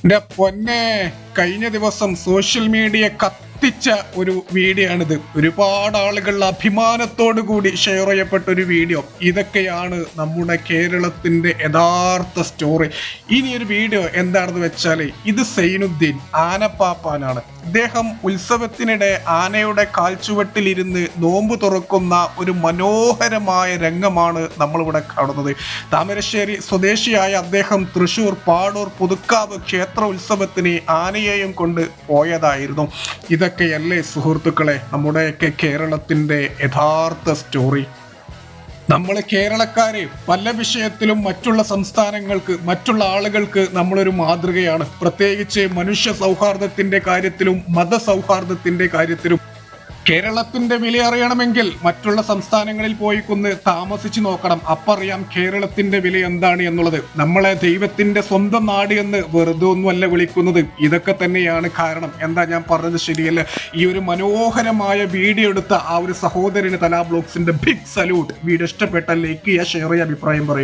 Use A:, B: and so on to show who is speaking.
A: എന്റെ പൊന്നെ, കഴിഞ്ഞ ദിവസം സോഷ്യൽ മീഡിയ കത്തിച്ച ഒരു വീഡിയോ ആണിത്. ഒരുപാട് ആളുകൾ അഭിമാനത്തോടു കൂടി ഷെയർ ചെയ്യപ്പെട്ട ഒരു വീഡിയോ. ഇതൊക്കെയാണ് നമ്മുടെ കേരളത്തിന്റെ യഥാർത്ഥ സ്റ്റോറി. ഇനി ഒരു വീഡിയോ എന്താണെന്ന് വെച്ചാല്, ഇത് സൈനുദ്ദീൻ ആനപ്പാപ്പാനാണ്. ഇദ്ദേഹം ഉത്സവത്തിനിടെ ആനയുടെ കാൽച്ചുവട്ടിലിരുന്ന് നോമ്പ് തുറക്കുന്ന ഒരു മനോഹരമായ രംഗമാണ് നമ്മളിവിടെ കാണുന്നത്. താമരശ്ശേരി സ്വദേശിയായ അദ്ദേഹം തൃശൂർ പാടൂർ പുതുക്കാവ് ക്ഷേത്ര ഉത്സവത്തിന് ആനയെയും കൊണ്ട് പോയതായിരുന്നു. ഇതൊക്കെയല്ലേ സുഹൃത്തുക്കളെ നമ്മുടെയൊക്കെ കേരളത്തിന്റെ യഥാർത്ഥ സ്റ്റോറി. നമ്മൾ കേരളക്കാര് പല വിഷയത്തിലും മറ്റുള്ള സംസ്ഥാനങ്ങൾക്ക്, മറ്റുള്ള ആളുകൾക്ക് നമ്മളൊരു മാതൃകയാണ്. പ്രത്യേകിച്ച് മനുഷ്യ സൗഹാർദ്ദത്തിന്റെ കാര്യത്തിലും മത സൗഹാർദ്ദത്തിന്റെ കാര്യത്തിലും. കേരളത്തിന്റെ വില അറിയണമെങ്കിൽ മറ്റുള്ള സംസ്ഥാനങ്ങളിൽ പോയി താമസിച്ചു നോക്കണം. അപ്പറിയാം കേരളത്തിന്റെ വില എന്താണ് എന്നുള്ളത്. നമ്മളെ ദൈവത്തിന്റെ സ്വന്തം നാട് എന്ന് വെറുതെ ഒന്നുമല്ല വിളിക്കുന്നത്. ഇതൊക്കെ തന്നെയാണ് കാരണം. എന്താ ഞാൻ പറഞ്ഞത് ശരിയല്ല? ഈ ഒരു മനോഹരമായ വീഡിയോ എടുത്ത ആ ഒരു സഹോദരന് തലാ ബ്ലോഗ്സിന്റെ ബിഗ് സല്യൂട്ട്. വീഡിയോ ഇഷ്ടപ്പെട്ടാൽ ലൈക്ക് ചെയ്യുക, ഷെയർ ചെയ്യുക, അഭിപ്രായം പറയും.